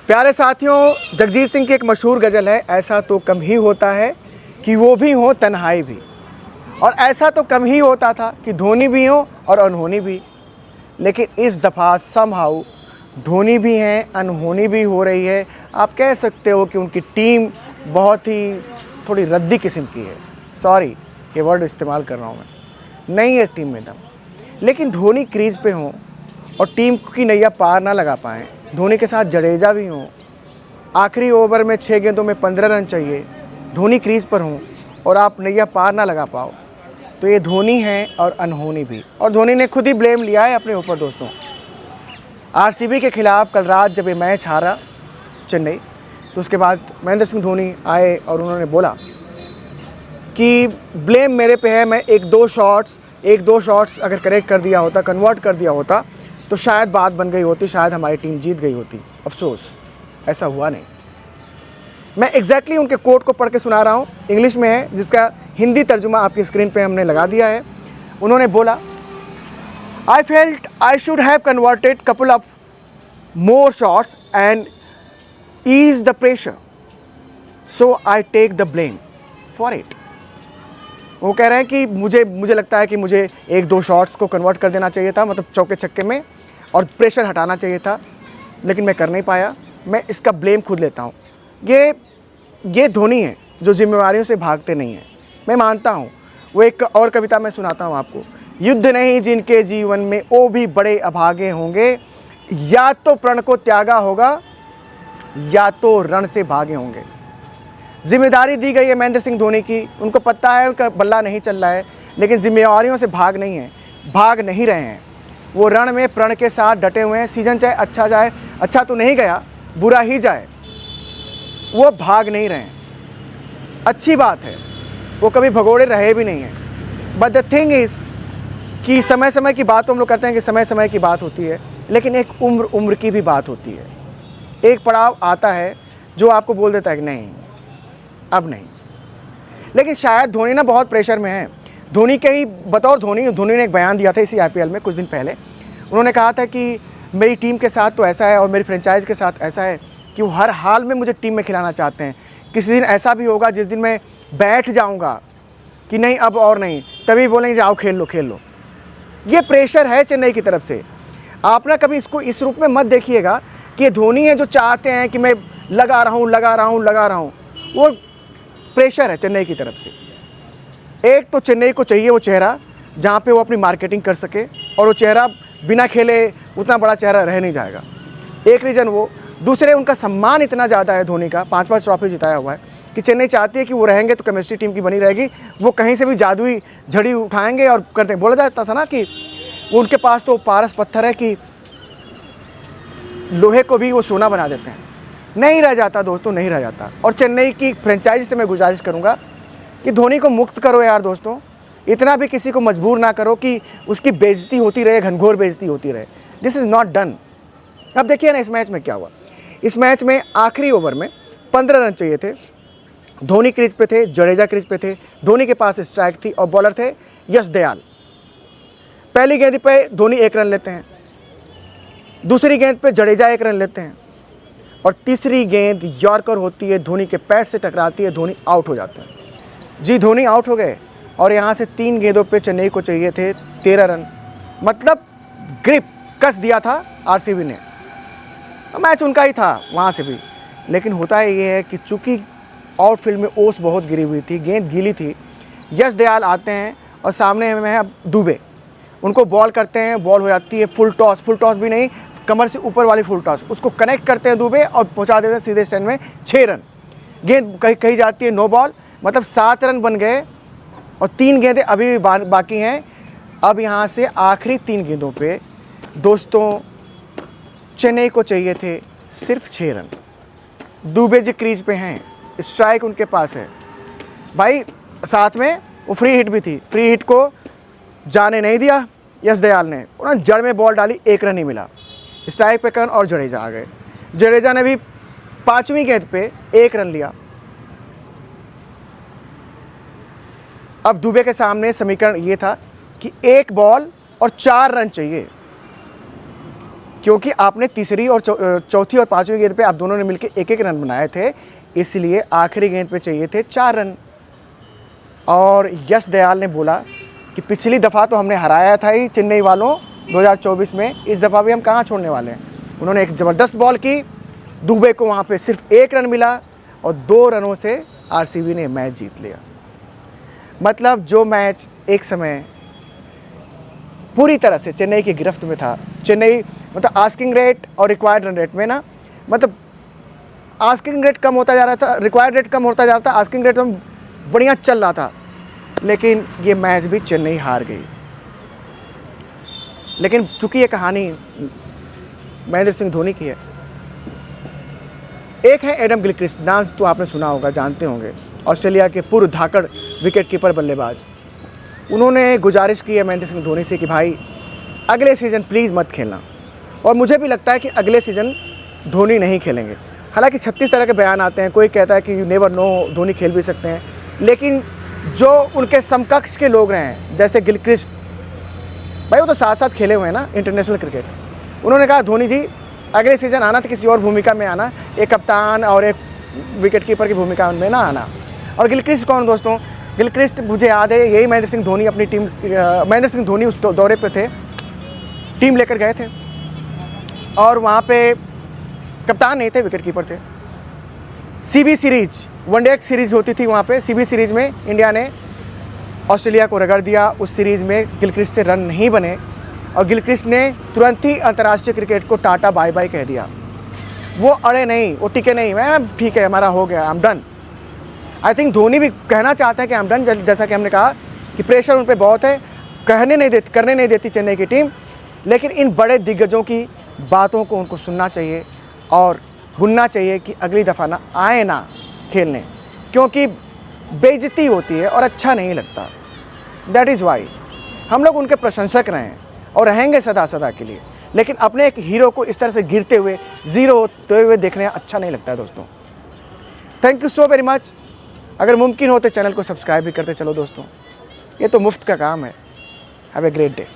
प्यारे साथियों, जगजीत सिंह की एक मशहूर गज़ल है, ऐसा तो कम ही होता है कि वो भी हो तन्हाई भी। और ऐसा तो कम ही होता था कि धोनी भी हो और अनहोनी भी। लेकिन इस दफ़ा समहाउ धोनी भी हैं, अनहोनी भी हो रही है। आप कह सकते हो कि उनकी टीम बहुत ही थोड़ी रद्दी किस्म की है। सॉरी, ये वर्ड इस्तेमाल कर रहा हूँ मैं। नहीं है टीम में दम। लेकिन धोनी क्रीज़ पे हों और टीम की नैया पार ना लगा पाएँ, धोनी के साथ जडेजा भी हों, आखिरी ओवर में 6 गेंदों में 15 रन चाहिए, धोनी क्रीज़ पर हों और आप नैया पार ना लगा पाओ, तो ये धोनी हैं और अनहोनी भी। और धोनी ने खुद ही ब्लेम लिया है अपने ऊपर दोस्तों। आरसीबी के खिलाफ कल रात जब ये मैच हारा चेन्नई, तो उसके बाद महेंद्र सिंह धोनी आए और उन्होंने बोला कि ब्लेम मेरे पे है, मैं एक दो शॉट्स अगर करेक्ट कर दिया होता, कन्वर्ट कर दिया होता, तो शायद बात बन गई होती, शायद हमारी टीम जीत गई होती। अफसोस ऐसा हुआ नहीं। मैं एग्जैक्टली उनके कोट को पढ़ के सुना रहा हूँ, इंग्लिश में है, जिसका हिंदी तर्जुमा आपकी स्क्रीन पे हमने लगा दिया है। उन्होंने बोला, I felt I should have converted couple of more shots and ease the pressure, so I take the blame for it. वो कह रहे हैं कि मुझे लगता है कि मुझे एक दो शॉट्स को कन्वर्ट कर देना चाहिए था, मतलब चौके छक्के में, और प्रेशर हटाना चाहिए था, लेकिन मैं कर नहीं पाया। मैं इसका ब्लेम खुद लेता हूँ। ये धोनी है जो जिम्मेवारियों से भागते नहीं हैं। मैं मानता हूँ। वो एक और कविता मैं सुनाता हूँ आपको। युद्ध नहीं जिनके जीवन में वो भी बड़े अभागे होंगे, या तो प्रण को त्यागा होगा या तो रण से भागे होंगे। जिम्मेदारी दी गई है महेंद्र सिंह धोनी की, उनको पता है उनका बल्ला नहीं चल रहा है, लेकिन जिम्मेवारियों से भाग नहीं रहे हैं। वो रण में प्रण के साथ डटे हुए हैं। सीजन चाहे अच्छा जाए, अच्छा तो नहीं गया, बुरा ही जाए, वो भाग नहीं रहे हैं। अच्छी बात है, वो कभी भगोड़े रहे भी नहीं हैं। बट द थिंग इज़ कि समय समय की बात तो हम लोग करते हैं कि समय समय की बात होती है, लेकिन एक उम्र की भी बात होती है। एक पड़ाव आता है जो आपको बोल देता है कि नहीं, अब नहीं। लेकिन शायद धोनी ना बहुत प्रेशर में है। धोनी के ही बतौर धोनी ने एक बयान दिया था इसी आईपीएल में कुछ दिन पहले। उन्होंने कहा था कि मेरी टीम के साथ तो ऐसा है और मेरी फ्रेंचाइज के साथ ऐसा है कि वो हर हाल में मुझे टीम में खिलाना चाहते हैं। किसी दिन ऐसा भी होगा जिस दिन मैं बैठ जाऊंगा कि नहीं अब और नहीं, तभी बोलेंगे जाओ खेल लो। ये प्रेशर है चेन्नई की तरफ से। आप ना कभी इसको इस रूप में मत देखिएगा कि ये धोनी है जो चाहते हैं कि मैं लगा रहा हूँ। वो प्रेशर है चेन्नई की तरफ से। एक तो चेन्नई को चाहिए वो चेहरा जहाँ पे वो अपनी मार्केटिंग कर सके, और वो चेहरा बिना खेले उतना बड़ा चेहरा रह नहीं जाएगा। एक रीज़न वो। दूसरे, उनका सम्मान इतना ज़्यादा है धोनी का, 5-5 ट्रॉफी जिताया हुआ है, कि चेन्नई चाहती है कि वो रहेंगे तो केमिस्ट्री टीम की बनी रहेगी। वो कहीं से भी जादुई झड़ी उठाएंगे और करते हैं। बोला जाता था ना कि उनके पास तो पारस पत्थर है कि लोहे को भी वो सोना बना देते हैं। नहीं रह जाता दोस्तों, नहीं रह जाता। और चेन्नई की फ्रेंचाइजी से मैं गुजारिश करूंगा कि धोनी को मुक्त करो यार दोस्तों। इतना भी किसी को मजबूर ना करो कि उसकी बेइज्जती होती रहे, घनघोर बेइज्जती होती रहे। This is not done. अब देखिए ना इस मैच में क्या हुआ। इस मैच में आखिरी ओवर में 15 रन चाहिए थे। धोनी क्रीज पे थे, जडेजा क्रीज पे थे। धोनी के पास स्ट्राइक थी और बॉलर थे यश दयाल। पहली गेंद पे धोनी 1 रन लेते हैं, दूसरी गेंद पे जडेजा 1 रन लेते हैं, और तीसरी गेंद यॉर्कर होती है, धोनी के पैड से टकराती है, धोनी आउट हो जाते हैं। जी, धोनी आउट हो गए। और यहाँ से 3 गेंदों पे चेन्नई को चाहिए थे 13 रन। मतलब ग्रिप कस दिया था आरसीबी ने। मैच उनका ही था वहाँ से भी। लेकिन होता है ये है कि चूँकि आउटफील्ड में ओस बहुत गिरी हुई थी, गेंद गीली थी, यश दयाल आते हैं और सामने में है दुबे। उनको बॉल करते हैं, बॉल हो जाती है फुल टॉस भी नहीं, कमर से ऊपर वाली फुल टॉस। उसको कनेक्ट करते हैं दुबे और पहुंचा देते हैं सीधे स्टैंड में 6 रन। गेंद कहीं जाती है नो बॉल, मतलब 7 रन बन गए और 3 गेंदें अभी भी बाकी हैं। अब यहाँ से आखिरी 3 गेंदों पे दोस्तों चेन्नई को चाहिए थे सिर्फ 6 रन। दुबे जी क्रीज पे हैं, स्ट्राइक उनके पास है भाई। साथ में वो फ्री हिट भी थी, फ्री हिट को जाने नहीं दिया यश दयाल ने। उन्होंने जड़ में बॉल डाली, 1 रन ही मिला। स्ट्राइक पे कर्ण और जडेजा आ गए। जडेजा ने भी 5वीं गेंद पे 1 रन लिया। अब दुबे के सामने समीकरण ये था कि 1 बॉल और 4 रन चाहिए। क्योंकि आपने तीसरी और चौथी और पांचवी गेंद पे आप दोनों ने मिलकर एक एक रन बनाए थे, इसलिए आखिरी गेंद पे चाहिए थे 4 रन। और यश दयाल ने बोला कि पिछली दफ़ा तो हमने हराया था ही चेन्नई वालों 2024 में, इस दफ़ा भी हम कहाँ छोड़ने वाले हैं। उन्होंने एक ज़बरदस्त बॉल की, दुबे को वहाँ पे सिर्फ 1 रन मिला और 2 रनों से आरसीबी ने मैच जीत लिया। मतलब जो मैच एक समय पूरी तरह से चेन्नई की गिरफ्त में था, चेन्नई मतलब आस्किंग रेट और रिक्वायर्ड रन रेट में ना, मतलब आस्किंग रेट कम होता जा रहा था, रिक्वायर्ड रेट कम होता जा रहा था, आस्किंग रेट में बढ़िया चल रहा था, लेकिन ये मैच भी चेन्नई हार गई। लेकिन चूंकि ये कहानी महेंद्र सिंह धोनी की है, एक है एडम गिलक्रिस्ट, नाम तो आपने सुना होगा, जानते होंगे, ऑस्ट्रेलिया के पूर्व धाकड़ विकेटकीपर बल्लेबाज। उन्होंने गुजारिश की है महेंद्र सिंह धोनी से कि भाई अगले सीज़न प्लीज़ मत खेलना, और मुझे भी लगता है कि अगले सीज़न धोनी नहीं खेलेंगे। हालांकि 36 तरह के बयान आते हैं, कोई कहता है कि यू नेवर नो धोनी खेल भी सकते हैं, लेकिन जो उनके समकक्ष के लोग रहे हैं जैसे गिलक्रिस्ट भाई, वो तो साथ साथ खेले हुए हैं ना इंटरनेशनल क्रिकेट, उन्होंने कहा धोनी जी अगले सीज़न आना तो किसी और भूमिका में आना, एक कप्तान और एक विकेटकीपर की भूमिका में ना आना। और गिलक्रिस्ट कौन दोस्तों? गिलक्रिस्ट मुझे याद है यही महेंद्र सिंह धोनी अपनी टीम, महेंद्र सिंह धोनी उस दौरे पे थे, टीम लेकर गए थे और वहाँ पे कप्तान नहीं थे, विकेटकीपर थे। सीबी सीरीज, वनडे सीरीज़ होती थी वहाँ पे, सीबी सीरीज़ में इंडिया ने ऑस्ट्रेलिया को रगड़ दिया। उस सीरीज़ में गिलक्रिस्ट से रन नहीं बने और गिलक्रिस्ट ने तुरंत ही अंतर्राष्ट्रीय क्रिकेट को टाटा बाय बाय कह दिया। वो अड़े नहीं, वो टिके नहीं, मैं ठीक है हमारा हो गया, I am done. I think Dhoni भी कहना चाहता है कि आई एम डन, जैसा कि हमने कहा कि प्रेशर उन पर बहुत है, करने नहीं देती चेन्नई की टीम, लेकिन इन बड़े दिग्गजों की बातों को उनको सुनना चाहिए और बुनना चाहिए कि अगली दफ़ा ना आए ना खेलने, क्योंकि बेइज्जती होती है और अच्छा नहीं लगता। दैट इज़ वाई हम लोग उनके प्रशंसक रहे हैं और रहेंगे सदा सदा के लिए, लेकिन अपने एक हीरो को इस तरह से गिरते हुए, ज़ीरो होते हुए देखने अच्छा नहीं लगता है दोस्तों। Thank you so very much. अगर मुमकिन हो तो चैनल को सब्सक्राइब भी करते चलो दोस्तों, ये तो मुफ्त का काम है। Have a great day.